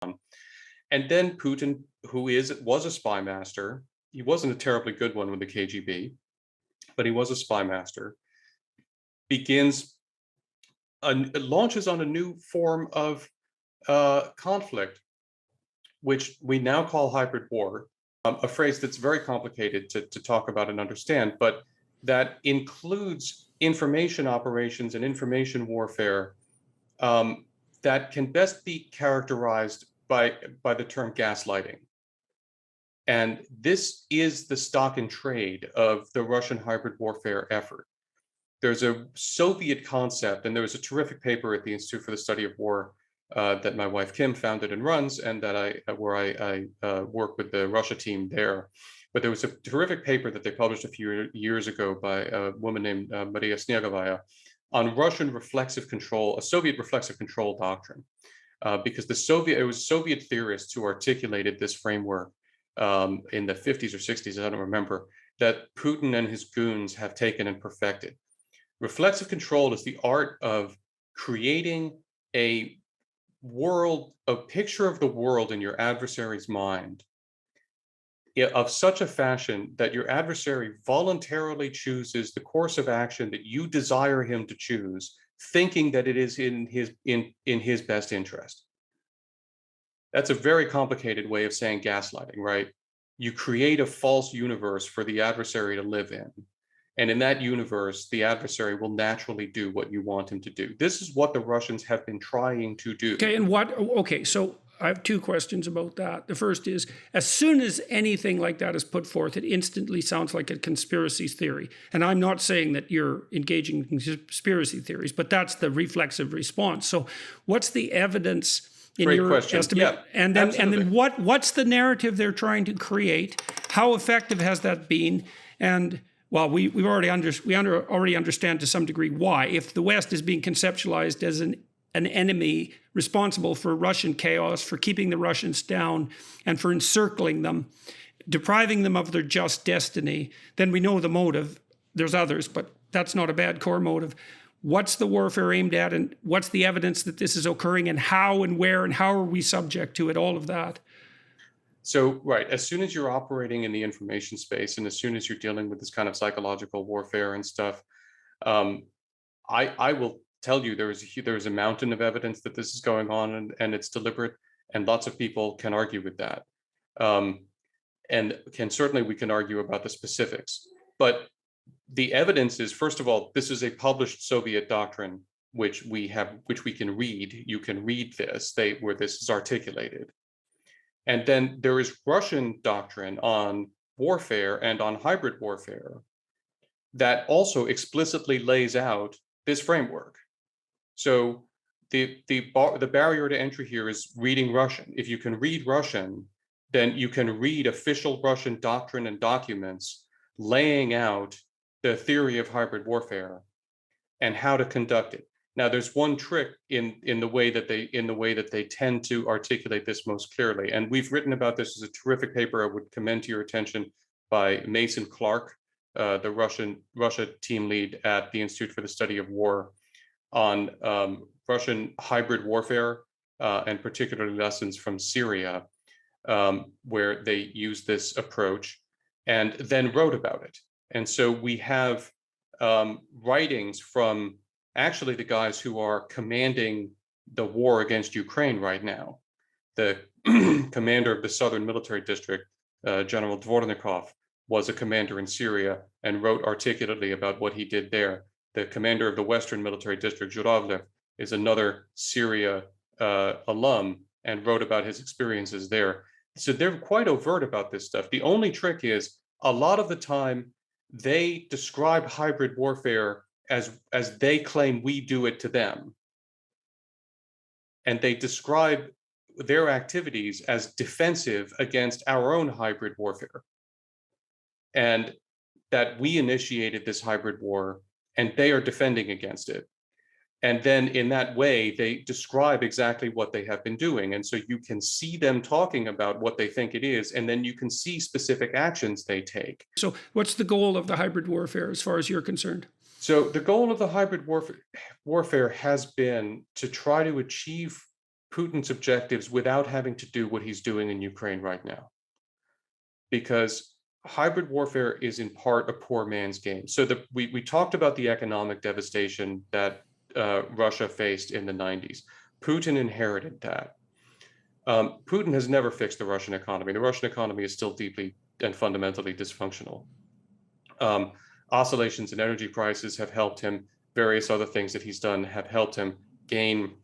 And then Putin, who was a spy master, he wasn't a terribly good one with the KGB, but he was a spy master, begins launches on a new form of conflict, which we now call hybrid war, a phrase that's very complicated to talk about and understand, but that includes information operations and information warfare that can best be characterized by the term gaslighting. And this is the stock and trade of the Russian hybrid warfare effort. There's a Soviet concept, and there was a terrific paper at the Institute for the Study of War that my wife Kim founded and runs, and that I work with the Russia team there. But there was a terrific paper that they published a few years ago by a woman named Maria Snegovaya on Russian reflexive control, a Soviet reflexive control doctrine, because it was Soviet theorists who articulated this framework in the 50s or 60s, I don't remember, that Putin and his goons have taken and perfected. Reflexive control is the art of creating a picture of the world in your adversary's mind of such a fashion that your adversary voluntarily chooses the course of action that you desire him to choose, thinking that it is in his best interest. That's a very complicated way of saying gaslighting, right? You create a false universe for the adversary to live in. And in that universe, the adversary will naturally do what you want him to do. This is what the Russians have been trying to do. Okay, so I have two questions about that. The first is, as soon as anything like that is put forth, it instantly sounds like a conspiracy theory. And I'm not saying that you're engaging in conspiracy theories, but that's the reflexive response. So what's the evidence in Great your question. estimate? Yeah, and then what's the narrative they're trying to create? How effective has that been? And well, we already understand to some degree why. If the West is being conceptualized as an enemy responsible for Russian chaos, for keeping the Russians down, and for encircling them, depriving them of their just destiny, then we know the motive. There's others, but that's not a bad core motive. What's the warfare aimed at, and what's the evidence that this is occurring, and how and where and how are we subject to it, all of that? So, right, as soon as you're operating in the information space and as soon as you're dealing with this kind of psychological warfare and stuff, I will tell you there is a mountain of evidence that this is going on and it's deliberate, and lots of people can argue with that. And we can argue about the specifics. But the evidence is, first of all, this is a published Soviet doctrine, which we can read. You can read this, where this is articulated. And then there is Russian doctrine on warfare and on hybrid warfare that also explicitly lays out this framework. So the barrier to entry here is reading Russian. If you can read Russian, then you can read official Russian doctrine and documents laying out the theory of hybrid warfare and how to conduct it. Now, there's one trick in the way that they tend to articulate this most clearly, and we've written about this as a terrific paper. I would commend to your attention by Mason Clark, the Russia team lead at the Institute for the Study of War, on Russian hybrid warfare and particularly lessons from Syria, where they use this approach, and then wrote about it. And so we have writings from actually the guys who are commanding the war against Ukraine right now. The commander of the Southern Military District, General Dvornikov, was a commander in Syria and wrote articulately about what he did there. The commander of the Western Military District, Zhuravlev, is another Syria alum and wrote about his experiences there. So they're quite overt about this stuff. The only trick is, a lot of the time, they describe hybrid warfare as they claim we do it to them. And they describe their activities as defensive against our own hybrid warfare. And that we initiated this hybrid war and they are defending against it. And then in that way, they describe exactly what they have been doing. And so you can see them talking about what they think it is, and then you can see specific actions they take. So what's the goal of the hybrid warfare as far as you're concerned? So the goal of the hybrid warfare has been to try to achieve Putin's objectives without having to do what he's doing in Ukraine right now. Because hybrid warfare is in part a poor man's game. So we talked about the economic devastation that Russia faced in the 90s. Putin inherited that. Putin has never fixed the Russian economy. The Russian economy is still deeply and fundamentally dysfunctional. Oscillations in energy prices have helped him. Various other things that he's done have helped him gain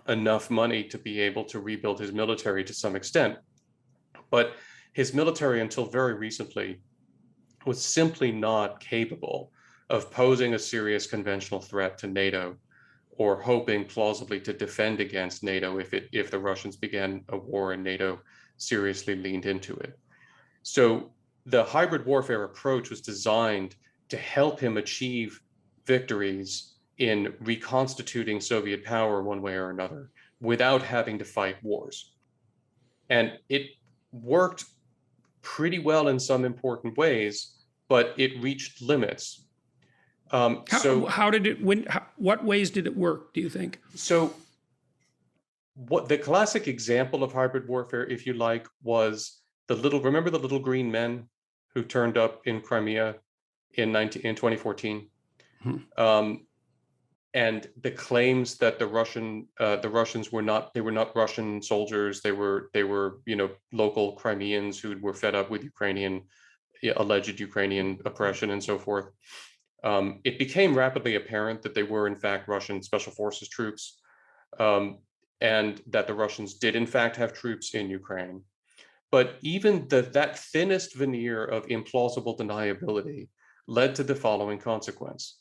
enough money to be able to rebuild his military to some extent. But his military, until very recently, was simply not capable of posing a serious conventional threat to NATO or hoping plausibly to defend against NATO if the Russians began a war and NATO seriously leaned into it. So the hybrid warfare approach was designed to help him achieve victories in reconstituting Soviet power one way or another without having to fight wars. And it worked pretty well in some important ways, but it reached limits. How did it? What ways did it work, do you think? So what the classic example of hybrid warfare, if you like, was remember the little green men who turned up in Crimea in 2014? Mm-hmm. And the claims that the Russians were not Russian soldiers. They were local Crimeans who were fed up with alleged Ukrainian oppression and so forth. It became rapidly apparent that they were in fact Russian special forces troops, and that the Russians did in fact have troops in Ukraine. But even that thinnest veneer of implausible deniability led to the following consequence.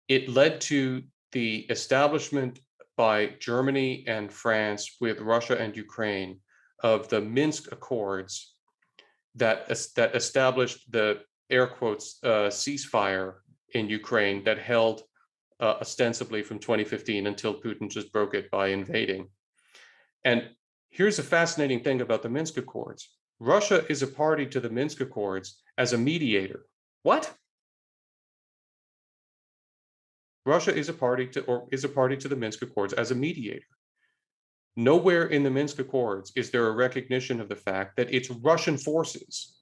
It led to the establishment by Germany and France with Russia and Ukraine of the Minsk Accords that established the air quotes ceasefire in Ukraine that held ostensibly from 2015 until Putin just broke it by invading. And here's a fascinating thing about the Minsk Accords. Russia is a party to the Minsk Accords as a mediator. What? Russia is a party to the Minsk Accords as a mediator. Nowhere in the Minsk Accords is there a recognition of the fact that it's Russian forces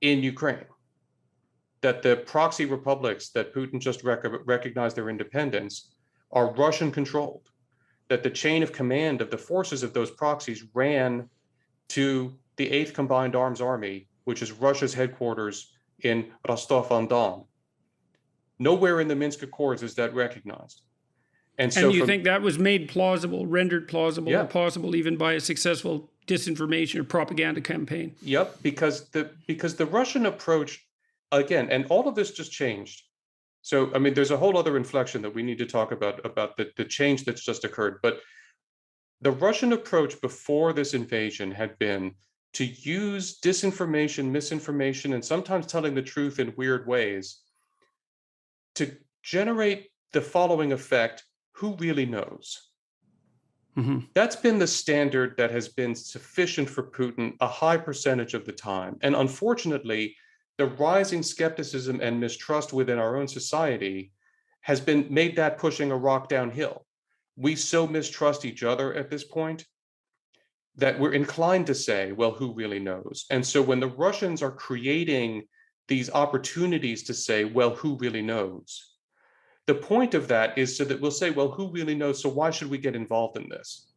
in Ukraine, that the proxy republics that Putin just recognized their independence are Russian controlled, that the chain of command of the forces of those proxies ran to the 8th Combined Arms Army, which is Russia's headquarters in Rostov-on-Don. Nowhere in the Minsk Accords is that recognized. And so you think that was made plausible, rendered plausible, yeah, or possible even by a successful disinformation or propaganda campaign? Yep, because the Russian approach, again, and all of this just changed. So, I mean, there's a whole other inflection that we need to talk about the change that's just occurred. But the Russian approach before this invasion had been to use disinformation, misinformation, and sometimes telling the truth in weird ways to generate the following effect: who really knows? Mm-hmm. That's been the standard that has been sufficient for Putin a high percentage of the time. And unfortunately, the rising skepticism and mistrust within our own society has been made that pushing a rock downhill. We so mistrust each other at this point that we're inclined to say, well, who really knows? And so when the Russians are creating these opportunities to say, well, who really knows? The point of that is so that we'll say, well, who really knows? So why should we get involved in this?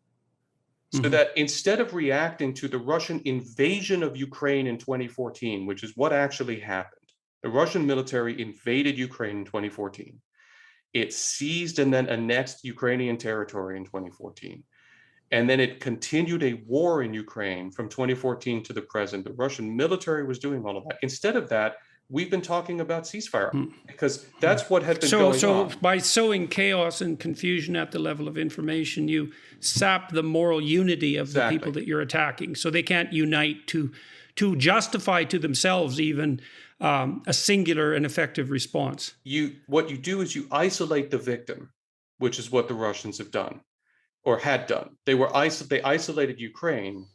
Mm-hmm. So that instead of reacting to the Russian invasion of Ukraine in 2014, which is what actually happened, the Russian military invaded Ukraine in 2014. It seized and then annexed Ukrainian territory in 2014. And then it continued a war in Ukraine from 2014 to the present. The Russian military was doing all of that. Instead of that, we've been talking about ceasefire because that's what had been going on. So by sowing chaos and confusion at the level of information, you sap the moral unity of the people that you're attacking. So they can't unite to justify to themselves even a singular and effective response. What you do is you isolate the victim, which is what the Russians have done or had done. They isolated Ukraine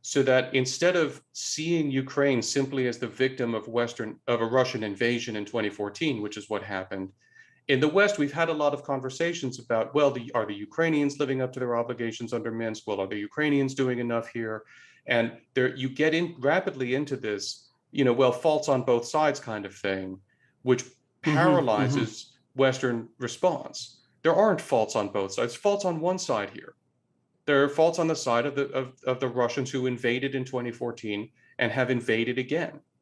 so that instead of seeing Ukraine simply as the victim of a Russian invasion in 2014, which is what happened, In the West, we've had a lot of conversations about, well, are the Ukrainians living up to their obligations under Minsk? Well, are the Ukrainians doing enough here? And there, you get in rapidly into this, well, faults on both sides kind of thing, which paralyzes Western response. There aren't faults on both sides. Faults on one side here. There are faults on the side of the Russians who invaded in 2014 and have invaded again.